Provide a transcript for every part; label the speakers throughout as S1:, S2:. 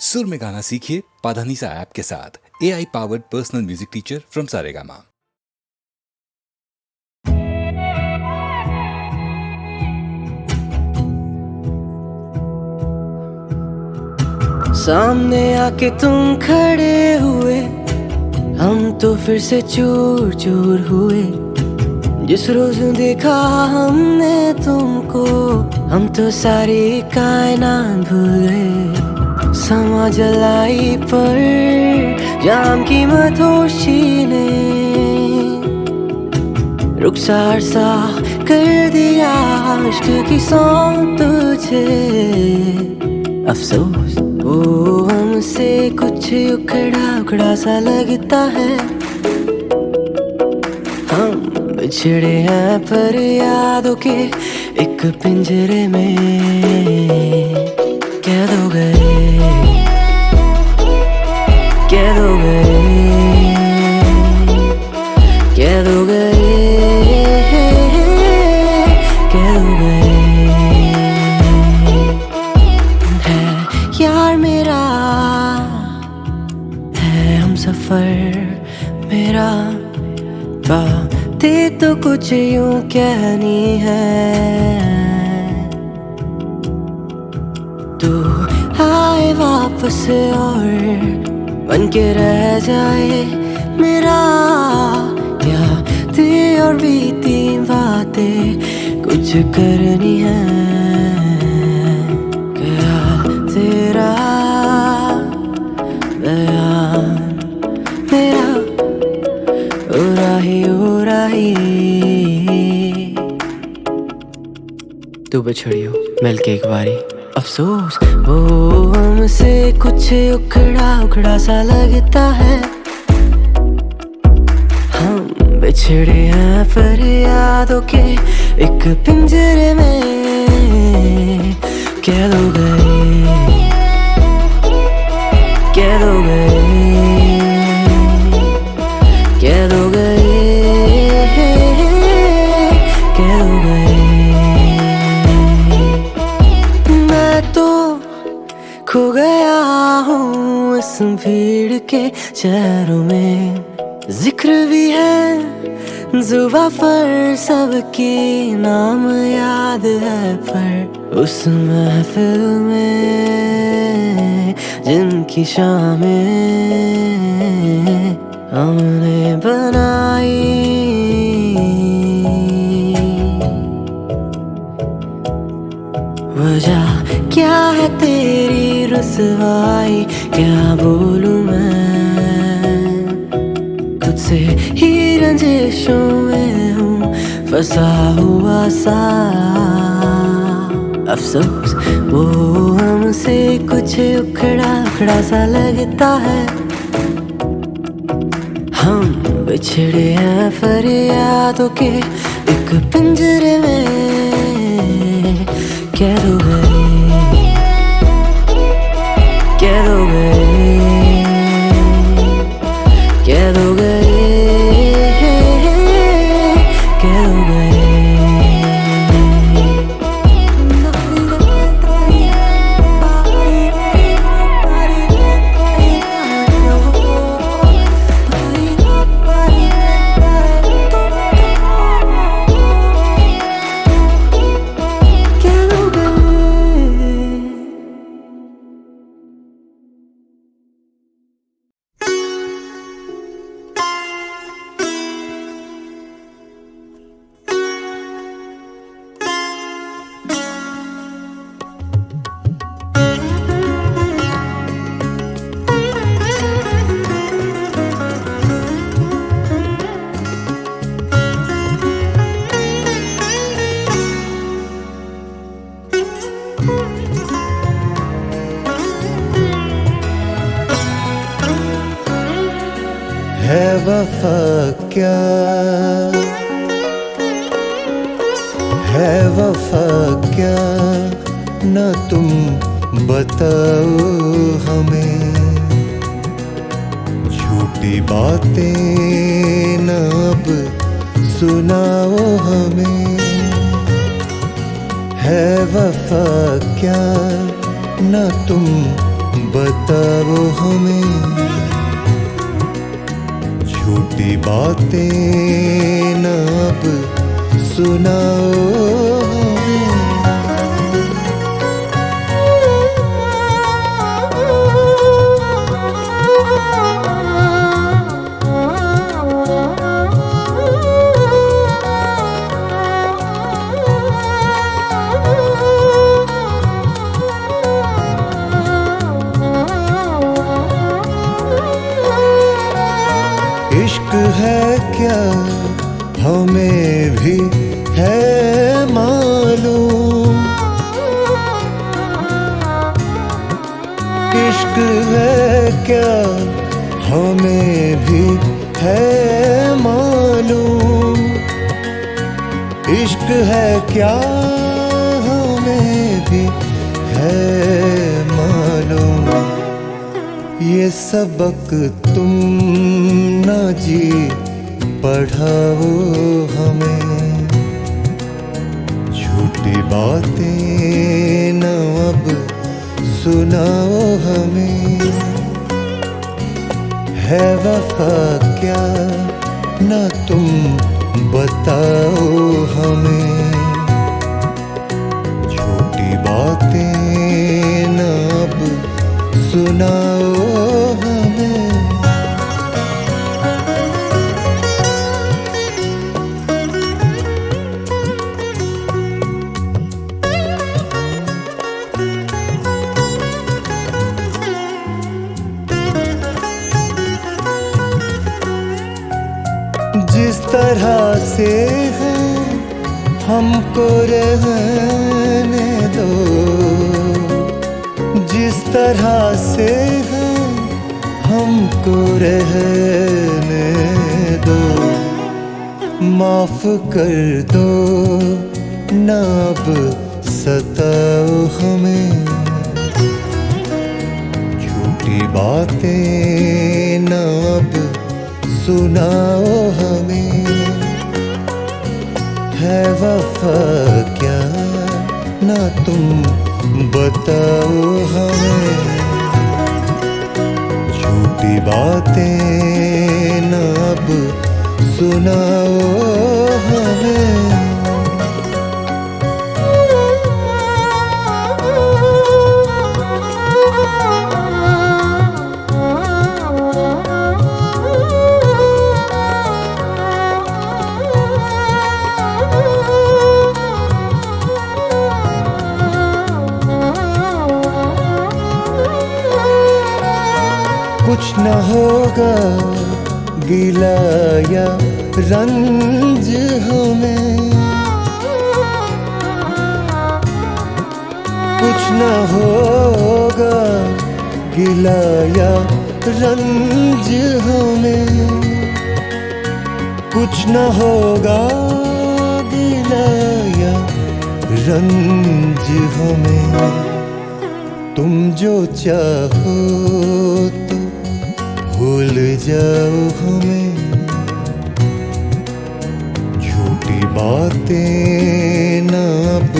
S1: सुर में गाना सीखिए पाधानीसा ऐप के साथ। AI powered personal music teacher from Saregama.
S2: सामने आके तुम खड़े हुए, हम तो फिर से चूर चूर हुए। जिस रोज देखा हमने तुमको, हम तो सारी कायनात भूल गए। समा जलाई पर जाम की मधोशी ने रुखसार सा कर दिया इश्क की सौंग तुझे। अफसोस वो हमसे कुछ उखड़ा उखड़ा सा लगता है। हम बिछड़े हैं पर यादों के एक पिंजरे में कैद हो गए, कैद हो गए, कैद हो गए, कैद हो गए। है यार मेरा, है हम सफर मेरा, बातें तो कुछ यूं कहनी है। तू आए वापस और बन के रह जाए मेरा। यादें और बीती बातें कुछ करनी है। क्या तेरा बयान मेरा ओ राही। तू बिछड़ी हो मिल के एक बारी। अफसोस वो हमसे कुछ उखड़ा उखड़ा सा लगता है। हम बिछड़े हैं पर यादों के एक पिंजरे में कैद हो गए, कैद हो गए, कैद हो गए, कैद हो गए। मैं तो खो गया हूँ इस भीड़ के चेहरों में। जिक्र भी है जुबां पर सबकी, नाम याद है पर उस महफिल में जिनकी शामें हमने बनाई। वजह क्या है तेरी रुसवाई, क्या बोलूं मैं। खुद से ही रंजिशों में हूँ फंसा हुआ सा। अफसोस वो हमसे कुछ उखड़ा उखड़ा सा लगता है। हम बिछड़े हैं पर यादों के एक पिंजरे में कैद हो गए, कैद हो गए, कैद हो गए, कैद हो गए।
S3: है वफा क्या, है वफा क्या, न तुम बताओ हमें। झूठी बातें न अब सुनाओ हमें। है वफा क्या, न तुम बताओ हमें, छोटी बातें न अब सुनाओ हमें। इश्क है क्या हमें भी है मालूम, इश्क है क्या हमें भी है मालूम, इश्क है क्या हमें भी है मालूम। ये सबक तुम ना जी पढ़ाओ हमें, छोटी बातें न अब सुनाओ हमें। है वफा क्या ना तुम बताओ हमें, छोटी बातें न अब सुनाओ हमें। जिस तरह से है हमको रहने दो, जिस तरह से है हमको रहने दो। माफ कर दो ना अब सताओ हमें, छोटी बातें ना अब सुनाओ हमें। है वफा क्या ना तुम बताओ हमें, झूठी बातें ना अब सुनाओ हमें। कुछ न होगा गिला या रंज हमें, कुछ न होगा गिला या रंज हमें, कुछ न होगा गिला या रंज हमें। तुम जो चाहो तो भूल जाओ हमें, झूठी बातें ना अब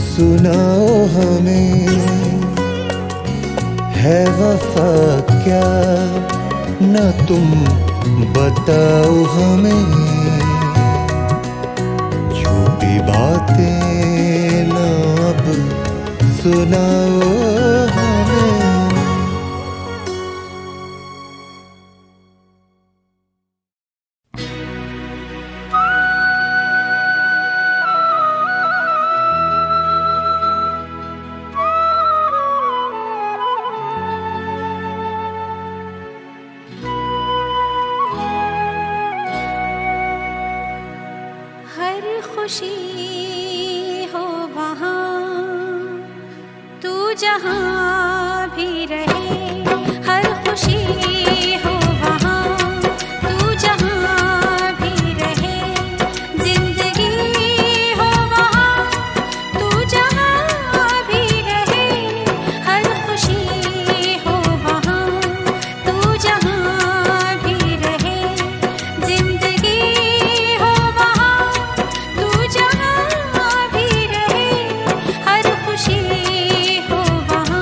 S3: सुनाओ हमें। है वफा क्या ना तुम बताओ हमें, झूठी बातें ना अब सुनाओ हमें।
S4: हर खुशी हो वहाँ तू जहाँ भी रहे, हर खुशी हो वहाँ तू जहाँ भी रहे। जिंदगी हो वहाँ तू जहाँ भी रहे, हर खुशी हो वहाँ तू जहाँ भी रहे। जिंदगी हो वहाँ तू जहाँ भी रहे, हर खुशी हो वहाँ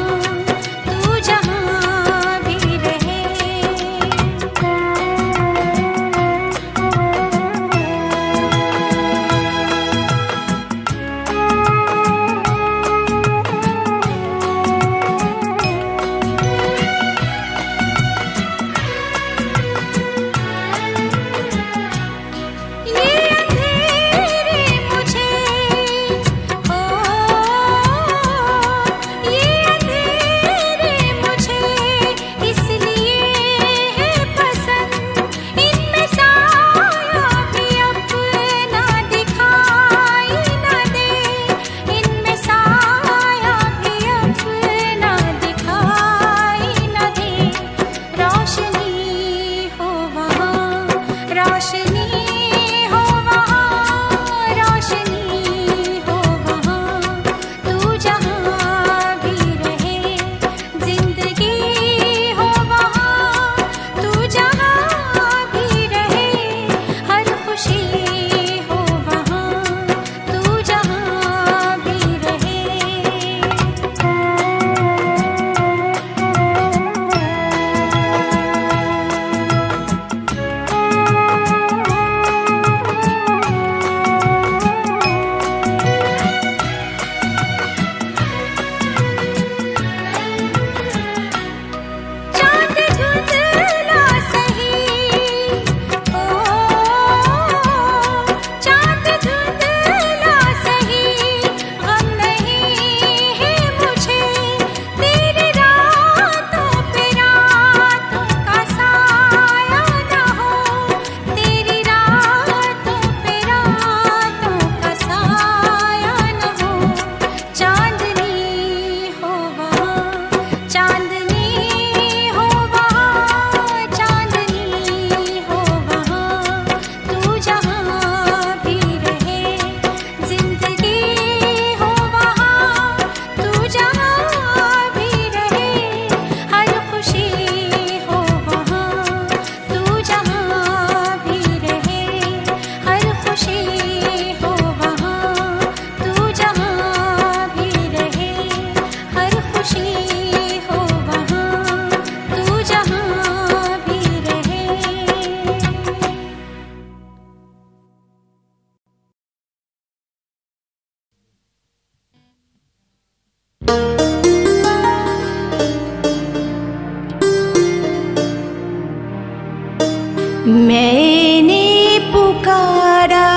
S2: मैंने पुकारा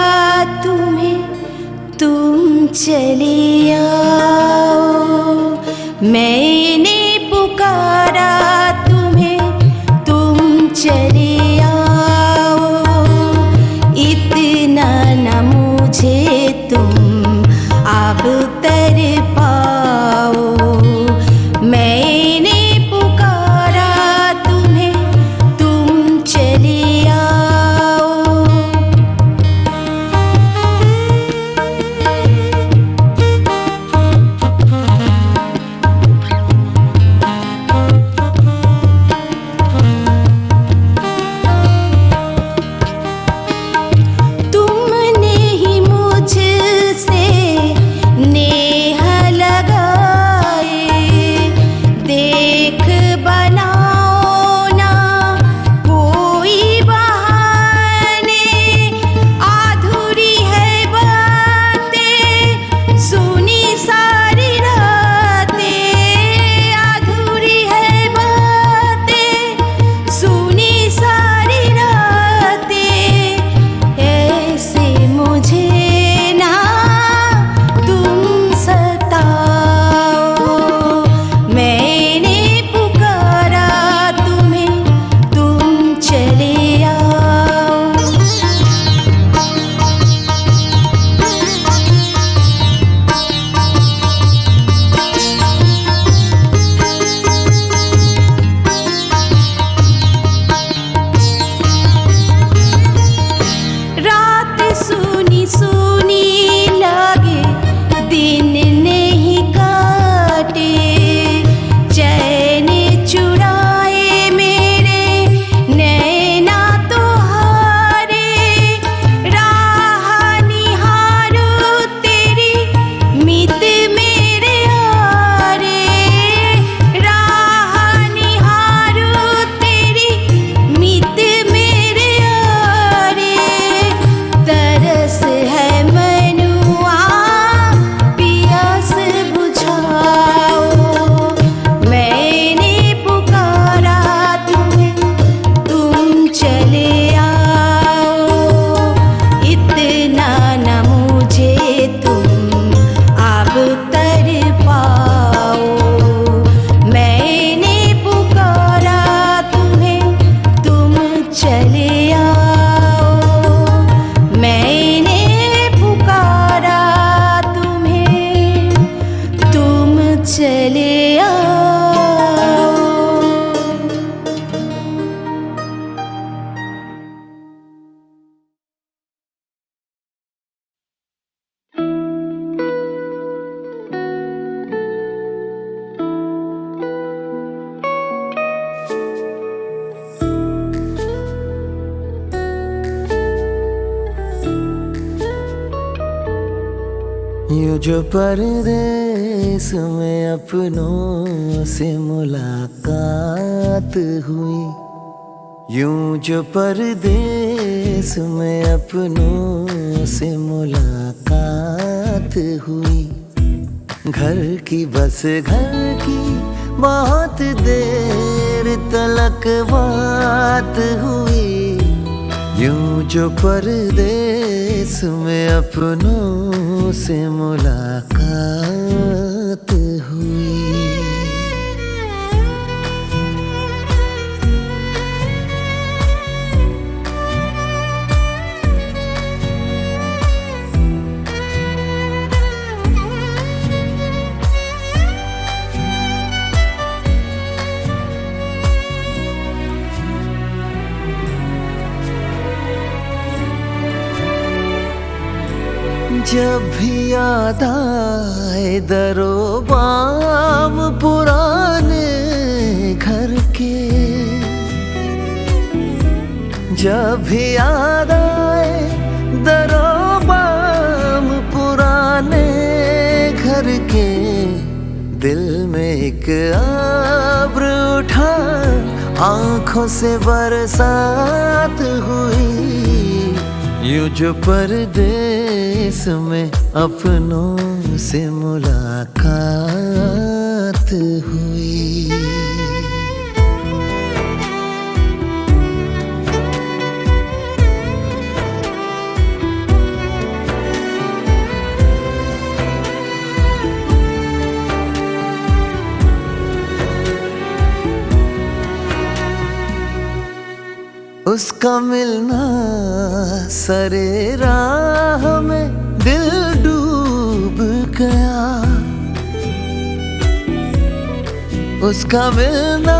S2: तुम्हें, तुम चले आओ। मैंने पुकारा तुम्हें, तुम चले आओ। इतना न मुझे तुम अब तर पाओ। मैंने पुकारा तुम्हें, तुम चले आओ। तुमने ही मुझसे नेह लगाए, देख बनाओ ना कोई बहाने। अधूरी है बातें सुनी सारी रातें, अधूरी है बातें सुनी सारी रातें। ऐसे मुझे ना तुम सताओ। मैंने पुकारा तुम्हें, तुम चले आओ। रात सुनी सुनी लगे, दिन नहीं काटे। चैन चुराए मेरे नैना तोहारे। राह निहारो तेरी मित मेरे आरे। राह निहारो तेरी मित मेरे आरे। तरस है मनुआ पियास बुझाओ। मैंने पुकारा तुम्हें, तुम चले आओ। इतना न मुझे तुम अब तर पाओ। मैंने पुकारा तुम्हें, तुम चले आओ। मैंने पुकारा तुम्हें, तुम चले आओ। यूं जो परदेस में अपनों से मुलाकात हुई। यूं जो परदेस में अपनों से मुलाकात हुई। घर की बस घर की बहुत देर तलक बात हुई। यूं जो परदेस में अपनों से मुलाकात हुई। जब भी याद आए दरो बाम पुराने घर के। जब भी याद आए दरो बाम पुराने घर के। दिल में एक अब्र उठा, आंखों से बरसात हुई। यूं जो परदेस में अपनों से मुलाकात हुई। उसका मिलना सरे राह में दिल डूब गया। उसका मिलना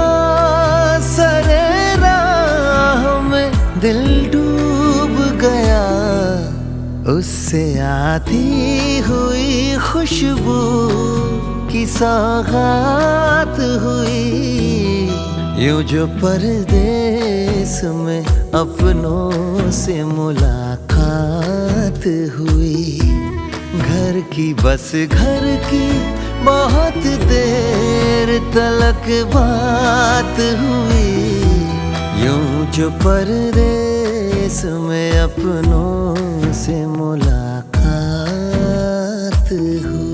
S2: सरे राह में दिल डूब गया। उससे आती हुई खुशबू की सौगात हुई। यूं जो परदेस में अपनों से मुलाकात हुई। घर की बस घर की बहुत देर तलक बात हुई। यूं जो परदेस में अपनों से मुलाकात हुई।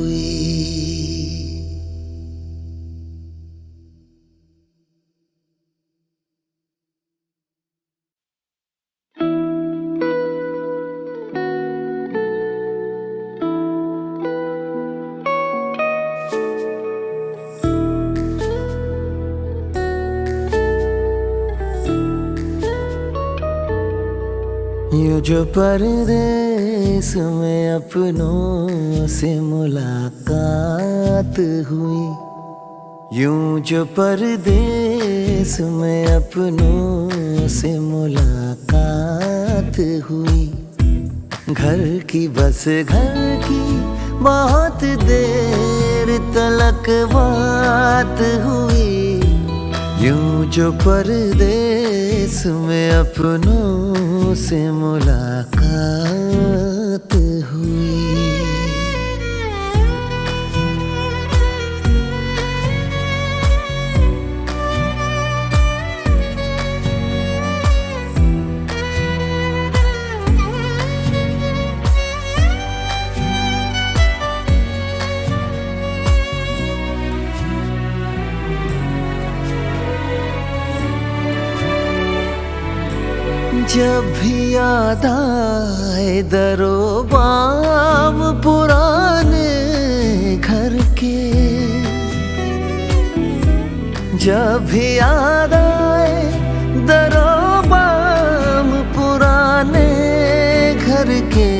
S2: यूं जो परदेस में अपनों से मुलाकात हुई। यूं जो परदेस में अपनों से मुलाकात हुई। घर की बस घर की बहुत देर तलक बात हुई। यूं जो परदेस में अपनों से मुलाकात हुई। जब भी याद आए दरो बाम पुराने घर के। जब भी याद आए दरो बाम पुराने घर के।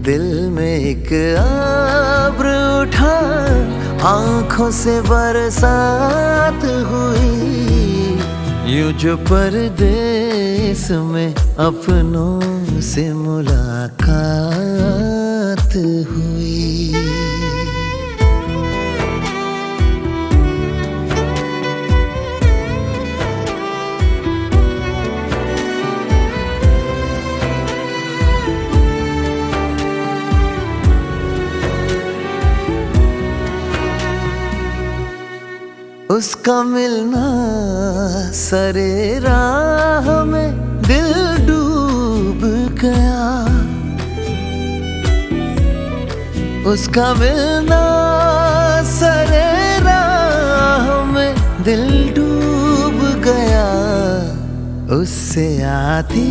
S2: दिल में एक अब्र उठा आंखों से बरसात हुई। यूं जो परदेस में अपनों से मुलाकात हुई। उसका मिलना सरे राह में दिल डूब गया। उसका मिलना सरे राह में दिल डूब गया। उससे आती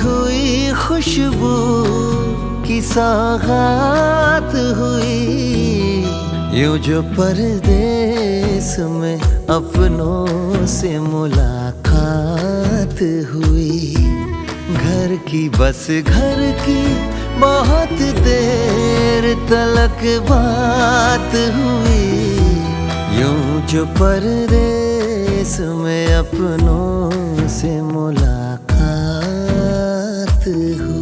S2: हुई खुशबू की सौगात हुई। यूं जो परदेस में अपनों से मुलाकात हुई। घर की बस घर की बहुत देर तलक बात हुई। यूं जो परदेस में अपनों से मुलाकात हुई।